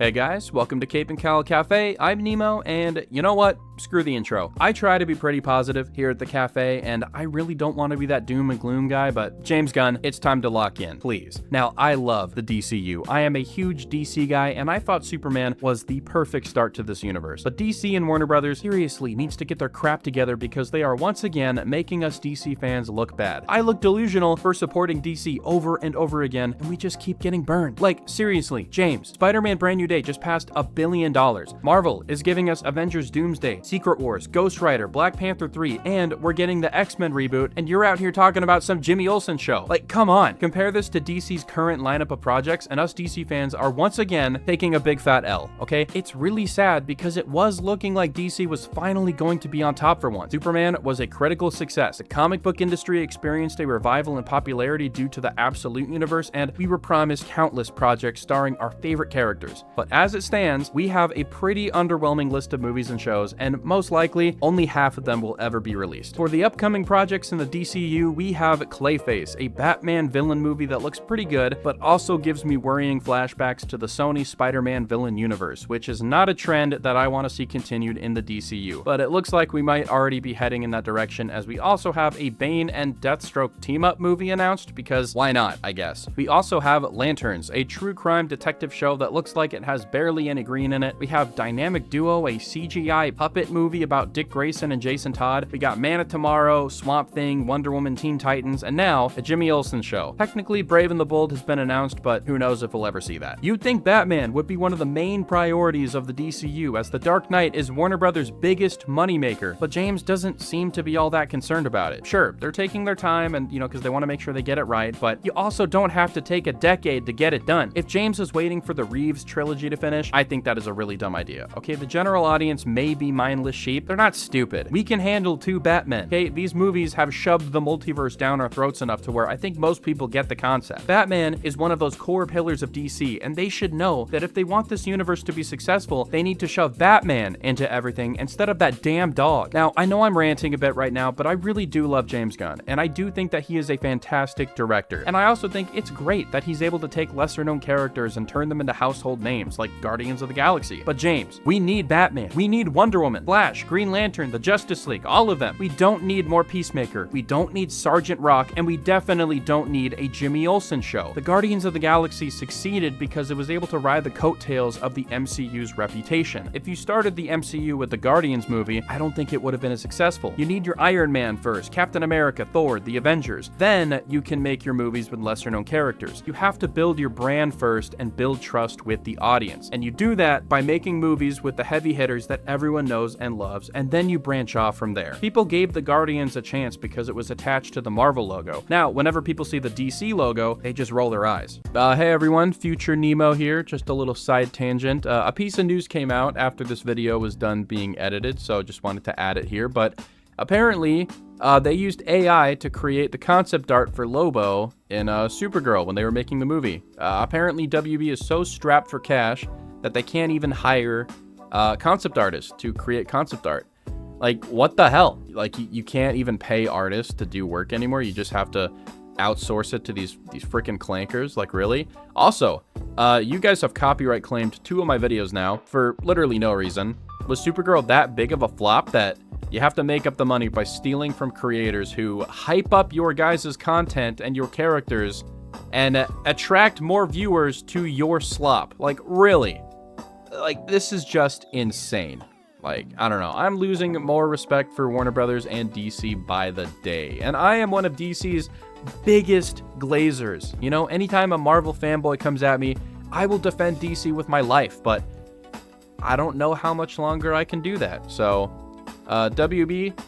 Hey guys, welcome to Cape and Cal Cafe. I'm Nemo, and you know what? Screw the intro. I try to be pretty positive here at the cafe, and I really don't want to be that doom and gloom guy, but James Gunn, it's time to lock in, please. Now, I love the DCU. I am a huge DC guy, and I thought Superman was the perfect start to this universe. But DC and Warner Brothers seriously needs to get their crap together because they are once again making us DC fans look bad. I look delusional for supporting DC over and over again, and we just keep getting burned. Like, seriously, James, Spider-Man Brand New Day just passed $1 billion. Marvel is giving us Avengers Doomsday, Secret Wars, Ghost Rider, Black Panther 3, and we're getting the X-Men reboot, and you're out here talking about some Jimmy Olsen show. Like, come on. Compare this to DC's current lineup of projects, and us DC fans are once again taking a big fat L, okay? It's really sad because it was looking like DC was finally going to be on top for once. Superman was a critical success. The comic book industry experienced a revival in popularity due to the Absolute Universe, and we were promised countless projects starring our favorite characters. But as it stands, we have a pretty underwhelming list of movies and shows, and most likely, only half of them will ever be released. For the upcoming projects in the DCU, we have Clayface, a Batman villain movie that looks pretty good, but also gives me worrying flashbacks to the Sony Spider-Man villain universe, which is not a trend that I want to see continued in the DCU. But it looks like we might already be heading in that direction, as we also have a Bane and Deathstroke team-up movie announced, because why not, I guess. We also have Lanterns, a true crime detective show that looks like it has barely any green in it. We have Dynamic Duo, a CGI puppet movie about Dick Grayson and Jason Todd. We got Man of Tomorrow, Swamp Thing, Wonder Woman, Teen Titans, and now a Jimmy Olsen show. Technically, Brave and the Bold has been announced, but who knows if we'll ever see that. You'd think Batman would be one of the main priorities of the DCU, as The Dark Knight is Warner Brothers' biggest moneymaker, but James doesn't seem to be all that concerned about it. Sure, they're taking their time and, because they want to make sure they get it right, but you also don't have to take a decade to get it done. If James is waiting for the Reeves trilogy to finish, I think that is a really dumb idea. Okay, the general audience may be mindless sheep. They're not stupid. We can handle 2 Batmen. Okay, these movies have shoved the multiverse down our throats enough to where I think most people get the concept. Batman is one of those core pillars of DC, and they should know that if they want this universe to be successful, they need to shove Batman into everything instead of that damn dog. Now, I know I'm ranting a bit right now, but I really do love James Gunn, and I do think that he is a fantastic director. And I also think it's great that he's able to take lesser known characters and turn them into household names like Guardians of the Galaxy. But James, we need Batman. We need Wonder Woman, Flash, Green Lantern, the Justice League, all of them. We don't need more Peacemaker. We don't need Sergeant Rock, and we definitely don't need a Jimmy Olsen show. The Guardians of the Galaxy succeeded because it was able to ride the coattails of the MCU's reputation. If you started the MCU with the Guardians movie, I don't think it would have been as successful. You need your Iron Man first, Captain America, Thor, the Avengers. Then you can make your movies with lesser known characters. You have to build your brand first and build trust with the audience. And you do that by making movies with the heavy hitters that everyone knows and loves, and then you branch off from there. People gave the Guardians a chance because it was attached to the Marvel logo. Now, whenever people see the DC logo, they just roll their eyes. Hey everyone, Future Nemo here, just a little side tangent. A piece of news came out after this video was done being edited, so just wanted to add it here, but apparently, they used AI to create the concept art for Lobo in Supergirl when they were making the movie. Apparently, WB is so strapped for cash that they can't even hire concept artists to create concept art. Like, what the hell? Like, you can't even pay artists to do work anymore. You just have to outsource it to these freaking clankers. Like, really? Also, you guys have copyright claimed 2 of my videos now for literally no reason. Was Supergirl that big of a flop that you have to make up the money by stealing from creators who hype up your guys' content and your characters and attract more viewers to your slop? Like, really? Like, this is just insane. Like, I don't know. I'm losing more respect for Warner Brothers and DC by the day. And I am one of DC's biggest glazers. Anytime a Marvel fanboy comes at me, I will defend DC with my life, but I don't know how much longer I can do that. So, WB,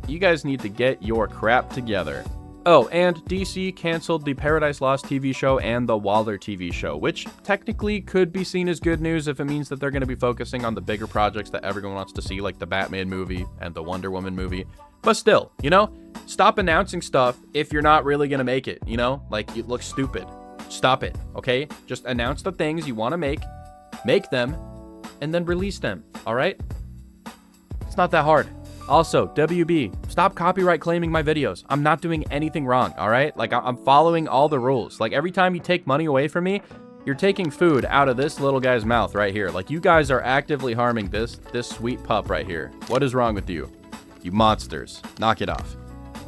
you guys need to get your crap together. Oh, and DC canceled the Paradise Lost TV show and the Waller TV show, which technically could be seen as good news if it means that they're going to be focusing on the bigger projects that everyone wants to see, like the Batman movie and the Wonder Woman movie. But still, stop announcing stuff if you're not really going to make it, Like, you look stupid. Stop it, okay? Just announce the things you want to make them, and then release them, all right? It's not that hard. Also, WB, stop copyright claiming my videos. I'm not doing anything wrong, all right? Like, I'm following all the rules. Like, every time you take money away from me, You're taking food out of this little guy's mouth right here. Like, you guys are actively harming this sweet pup right here. What is wrong with you? You monsters. Knock it off.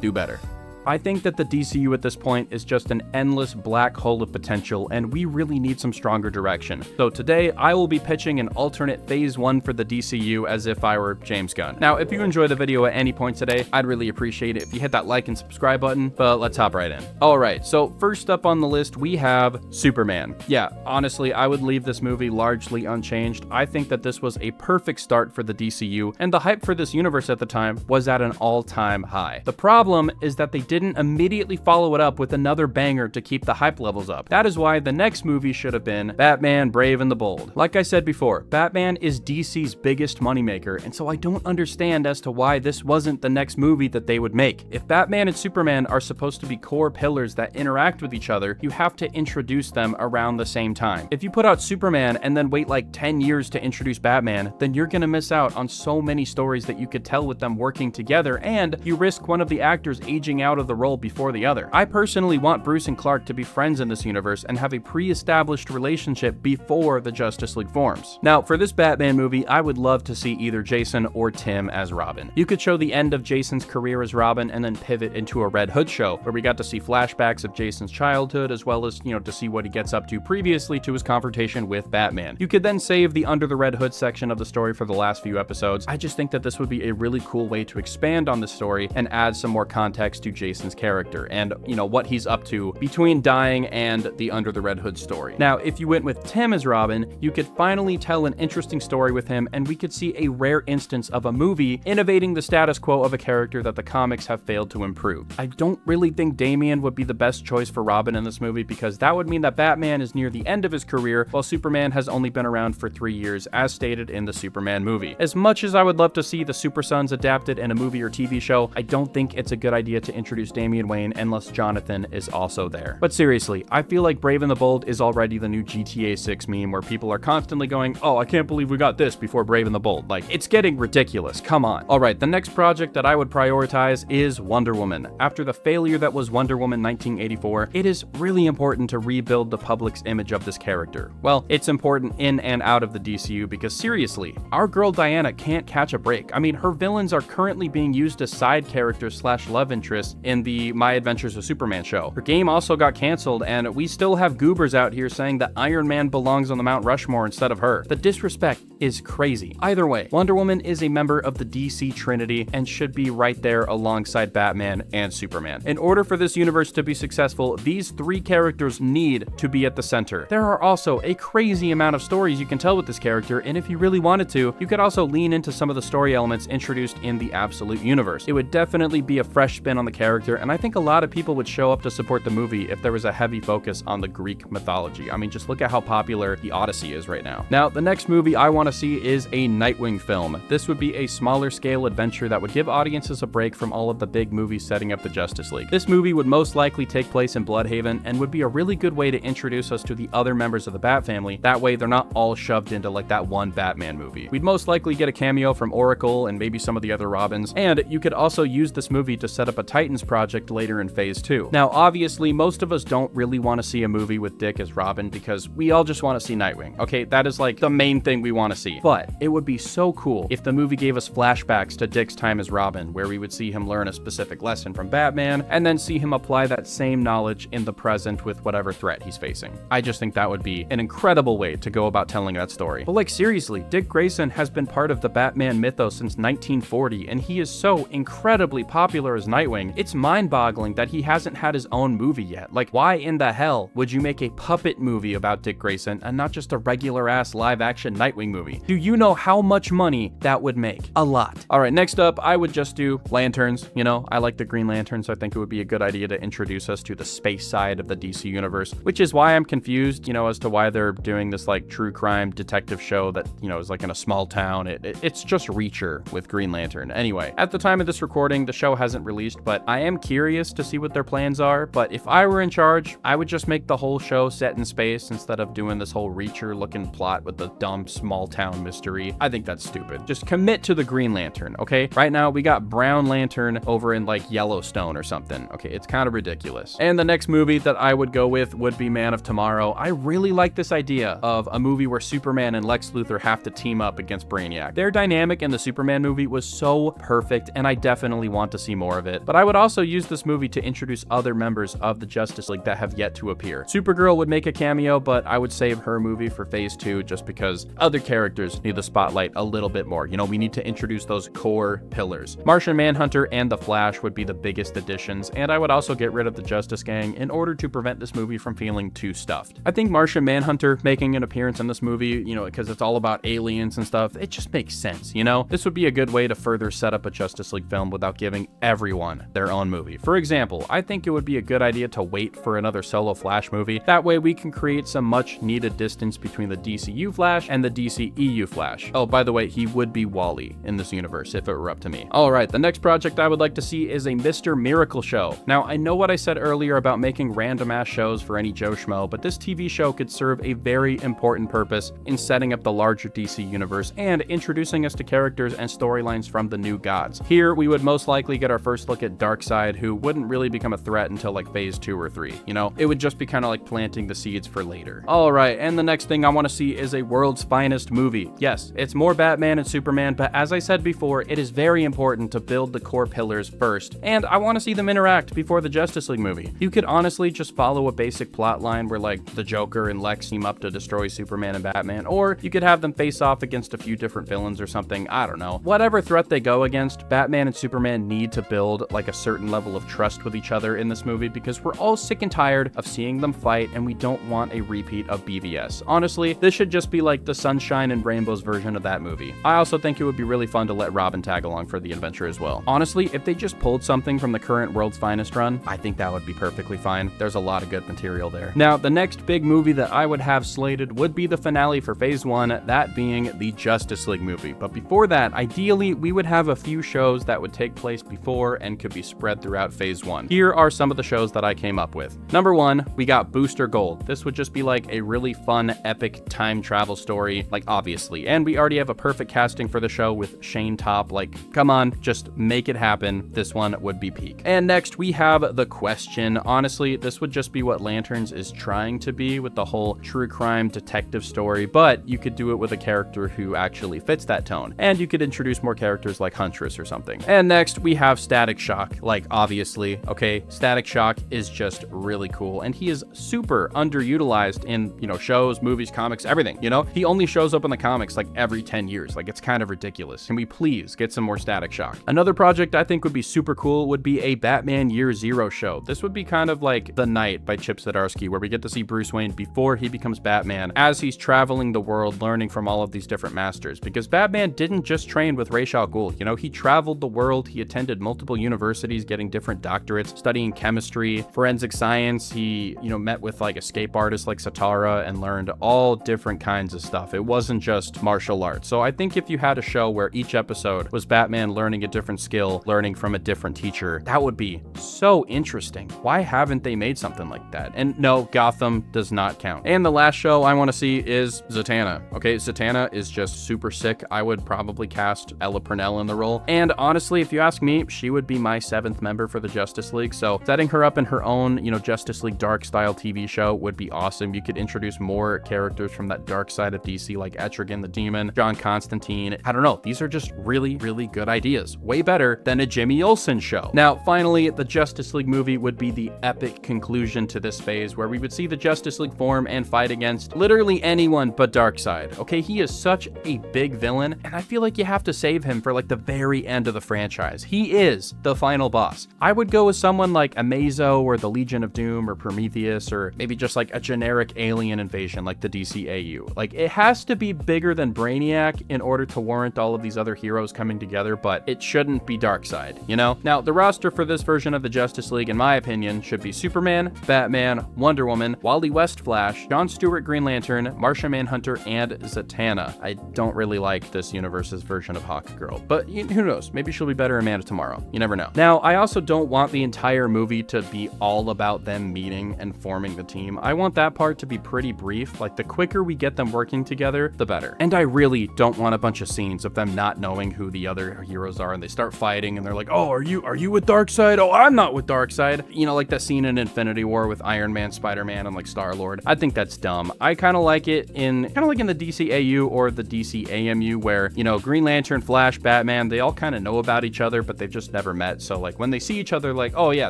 Do better. I think that the DCU at this point is just an endless black hole of potential, and we really need some stronger direction. So today, I will be pitching an alternate Phase 1 for the DCU as if I were James Gunn. Now, if you enjoyed the video at any point today, I'd really appreciate it if you hit that like and subscribe button, but let's hop right in. Alright, so first up on the list, we have Superman. Yeah, honestly, I would leave this movie largely unchanged. I think that this was a perfect start for the DCU, and the hype for this universe at the time was at an all-time high. The problem is that they didn't immediately follow it up with another banger to keep the hype levels up. That is why the next movie should have been Batman Brave and the Bold. Like I said before, Batman is DC's biggest moneymaker, and so I don't understand as to why this wasn't the next movie that they would make. If Batman and Superman are supposed to be core pillars that interact with each other, you have to introduce them around the same time. If you put out Superman and then wait like 10 years to introduce Batman, then you're gonna miss out on so many stories that you could tell with them working together, and you risk one of the actors aging out of the role before the other. I personally want Bruce and Clark to be friends in this universe and have a pre-established relationship before the Justice League forms. Now, for this Batman movie, I would love to see either Jason or Tim as Robin. You could show the end of Jason's career as Robin and then pivot into a Red Hood show, where we got to see flashbacks of Jason's childhood, as well as, to see what he gets up to previously to his confrontation with Batman. You could then save the Under the Red Hood section of the story for the last few episodes. I just think that this would be a really cool way to expand on the story and add some more context to Jason's character and, what he's up to between dying and the Under the Red Hood story. Now, if you went with Tim as Robin, you could finally tell an interesting story with him, and we could see a rare instance of a movie innovating the status quo of a character that the comics have failed to improve. I don't really think Damian would be the best choice for Robin in this movie, because that would mean that Batman is near the end of his career, while Superman has only been around for 3 years, as stated in the Superman movie. As much as I would love to see the Super Sons adapted in a movie or TV show, I don't think it's a good idea to introduce Damian Wayne unless Jonathan is also there. But seriously, I feel like Brave and the Bold is already the new GTA 6 meme, where people are constantly going, oh, I can't believe we got this before Brave and the Bold. Like, it's getting ridiculous, come on. Alright, the next project that I would prioritize is Wonder Woman. After the failure that was Wonder Woman 1984, it is really important to rebuild the public's image of this character. Well, it's important in and out of the DCU, because seriously, our girl Diana can't catch a break. I mean, her villains are currently being used as side characters / love interests in the My Adventures of Superman show. Her game also got canceled, and we still have goobers out here saying that Iron Man belongs on the Mount Rushmore instead of her. The disrespect is crazy. Either way, Wonder Woman is a member of the DC Trinity and should be right there alongside Batman and Superman. In order for this universe to be successful, these 3 characters need to be at the center. There are also a crazy amount of stories you can tell with this character, and if you really wanted to, you could also lean into some of the story elements introduced in the Absolute Universe. It would definitely be a fresh spin on the character, and I think a lot of people would show up to support the movie if there was a heavy focus on the Greek mythology. I mean, just look at how popular the Odyssey is right now. Now, the next movie I want to see is a Nightwing film. This would be a smaller scale adventure that would give audiences a break from all of the big movies setting up the Justice League. This movie would most likely take place in Bloodhaven and would be a really good way to introduce us to the other members of the Bat family. That way, they're not all shoved into like that one Batman movie. We'd most likely get a cameo from Oracle and maybe some of the other Robins, and you could also use this movie to set up a Titans project later in Phase 2. Now, obviously, most of us don't really want to see a movie with Dick as Robin, because we all just want to see Nightwing. Okay, that is like the main thing we want to see. But it would be so cool if the movie gave us flashbacks to Dick's time as Robin, where we would see him learn a specific lesson from Batman, and then see him apply that same knowledge in the present with whatever threat he's facing. I just think that would be an incredible way to go about telling that story. But like, seriously, Dick Grayson has been part of the Batman mythos since 1940, and he is so incredibly popular as Nightwing. It's mind-boggling that he hasn't had his own movie yet. Like, why in the hell would you make a puppet movie about Dick Grayson and not just a regular-ass live-action Nightwing movie? Do you know how much money that would make? A lot. Alright, next up, I would just do Lanterns. I like the Green Lantern, so I think it would be a good idea to introduce us to the space side of the DC universe, which is why I'm confused, as to why they're doing this, like, true crime detective show that, is like in a small town. It's just Reacher with Green Lantern. Anyway, at the time of this recording, the show hasn't released, but I am curious to see what their plans are, but if I were in charge, I would just make the whole show set in space instead of doing this whole Reacher looking plot with the dumb small town mystery. I think that's stupid. Just commit to the Green Lantern, okay? Right now we got Brown Lantern over in like Yellowstone or something. Okay, it's kind of ridiculous. And the next movie that I would go with would be Man of Tomorrow. I really like this idea of a movie where Superman and Lex Luthor have to team up against Brainiac. Their dynamic in the Superman movie was so perfect, and I definitely want to see more of it. But I would also use this movie to introduce other members of the Justice League that have yet to appear. Supergirl would make a cameo, but I would save her movie for phase 2 just because other characters need the spotlight a little bit more. You know, we need to introduce those core pillars. Martian Manhunter and The Flash would be the biggest additions, and I would also get rid of the Justice Gang in order to prevent this movie from feeling too stuffed. I think Martian Manhunter making an appearance in this movie, you know, because it's all about aliens and stuff, it just makes sense, you know? This would be a good way to further set up a Justice League film without giving everyone their own movie. For example, I think it would be a good idea to wait for another solo Flash movie. That way we can create some much needed distance between the DCU Flash and the DCEU Flash. Oh, by the way, he would be Wally in this universe if it were up to me. All right, the next project I would like to see is a Mr. Miracle show. Now, I know what I said earlier about making random ass shows for any Joe Schmo, but this TV show could serve a very important purpose in setting up the larger DC universe and introducing us to characters and storylines from the New Gods. Here, we would most likely get our first look at Darkseid, who wouldn't really become a threat until like phase 2 or 3, you know? It would just be kind of like planting the seeds for later. All right, and the next thing I want to see is a world's finest movie. Yes, it's more Batman and Superman, but as I said before, it is very important to build the core pillars first, and I want to see them interact before the Justice League movie. You could honestly just follow a basic plot line where like the Joker and Lex team up to destroy Superman and Batman, or you could have them face off against a few different villains or something, I don't know. Whatever threat they go against, Batman and Superman need to build like a certain level of trust with each other in this movie because we're all sick and tired of seeing them fight and we don't want a repeat of BVS. Honestly, this should just be like the Sunshine and Rainbows version of that movie. I also think it would be really fun to let Robin tag along for the adventure as well. Honestly, if they just pulled something from the current World's Finest run, I think that would be perfectly fine. There's a lot of good material there. Now, the next big movie that I would have slated would be the finale for phase 1, that being the Justice League movie. But before that, ideally, we would have a few shows that would take place before and could be spread throughout phase 1. Here are some of the shows that I came up with. Number 1, we got Booster Gold. This would just be like a really fun, epic time travel story, like obviously. And we already have a perfect casting for the show with Shane Top. Like, come on, just make it happen. This one would be peak. And next, we have The Question. Honestly, this would just be what Lanterns is trying to be with the whole true crime detective story, but you could do it with a character who actually fits that tone. And you could introduce more characters like Huntress or something. And next, we have Static Shock. Like, obviously, okay, Static Shock is just really cool, and he is super underutilized in, you know, shows, movies, comics, everything, you know? He only shows up in the comics like every 10 years. Like, it's kind of ridiculous. Can we please get some more Static Shock? Another project I think would be super cool would be a Batman Year Zero show. This would be kind of like The Night by Chip Zdarsky, where we get to see Bruce Wayne before he becomes Batman, as he's traveling the world learning from all of these different masters. Because Batman didn't just train with Ra's al Ghul, you know, he traveled the world, he attended multiple universities, getting different doctorates, studying chemistry, forensic science. He, you know, met with like escape artists like Satara and learned all different kinds of stuff. It wasn't just martial arts. So I think if you had a show where each episode was Batman learning a different skill, learning from a different teacher, that would be so interesting. Why haven't they made something like that? And no, Gotham does not count. And the last show I want to see is Zatanna. Okay, Zatanna is just super sick. I would probably cast Ella Purnell in the role. And honestly, if you ask me, she would be my 7th member for the Justice League. So setting her up in her own, you know, Justice League Dark style TV show would be awesome. You could introduce more characters from that dark side of DC, like Etrigan the Demon, John Constantine. I don't know. These are just really, really good ideas. Way better than a Jimmy Olsen show. Now, finally, the Justice League movie would be the epic conclusion to this phase, where we would see the Justice League form and fight against literally anyone but Darkseid. Okay, he is such a big villain, and I feel like you have to save him for like the very end of the franchise. He is the final boss. I would go with someone like Amazo or the Legion of Doom or Prometheus, or maybe just like a generic alien invasion like the DCAU. Like, it has to be bigger than Brainiac in order to warrant all of these other heroes coming together, but it shouldn't be Darkseid, you know? Now, the roster for this version of the Justice League, in my opinion, should be Superman, Batman, Wonder Woman, Wally West Flash, John Stewart Green Lantern, Martian Manhunter, and Zatanna. I don't really like this universe's version of Hawkgirl, but who knows? Maybe she'll be better in Man of Tomorrow. You never know. Now, I I also don't want the entire movie to be all about them meeting and forming the team. I want that part to be pretty brief. Like, the quicker we get them working together, the better. And I really don't want a bunch of scenes of them not knowing who the other heroes are, and they start fighting and they're like, oh, are you with Darkseid? Oh, I'm not with Darkseid. You know, like that scene in Infinity War with Iron Man, Spider-Man, and like Star-Lord. I think that's dumb. I kind of like it in the DCAU or the DCAMU, where, you know, Green Lantern, Flash, Batman, they all kind of know about each other, but they've just never met. So like when they see each other, like, oh yeah,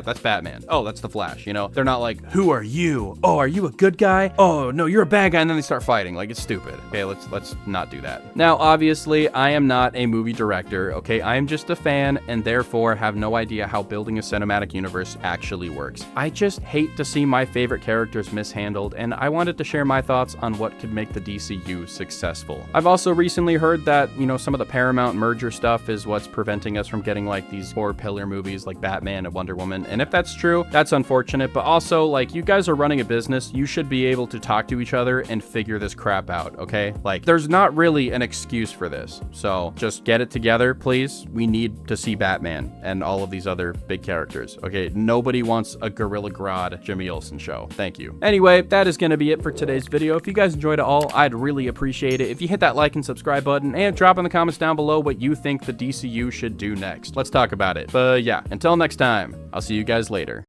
that's Batman. Oh, that's the Flash. You know, they're not like, who are you? Oh, are you a good guy? Oh no, you're a bad guy. And then they start fighting. Like, it's stupid. Okay, let's not do that. Now, obviously, I am not a movie director. Okay, I am just a fan, and therefore have no idea how building a cinematic universe actually works. I just hate to see my favorite characters mishandled, and I wanted to share my thoughts on what could make the DCU successful. I've also recently heard that, you know, some of the Paramount merger stuff is what's preventing us from getting like these four-pillar movies like Batman and Wonder Woman, and if that's true, that's unfortunate, but also, like, you guys are running a business, you should be able to talk to each other and figure this crap out, okay? Like, there's not really an excuse for this, so just get it together, please. We need to see Batman and all of these other big characters, okay? Nobody wants a Gorilla Grodd Jimmy Olsen show. Thank you. Anyway, that is going to be it for today's video. If you guys enjoyed it all, I'd really appreciate it if you hit that like and subscribe button, and drop in the comments down below what you think the DCU should do next. Let's talk about it. But yeah, until next time, I'll see you guys later.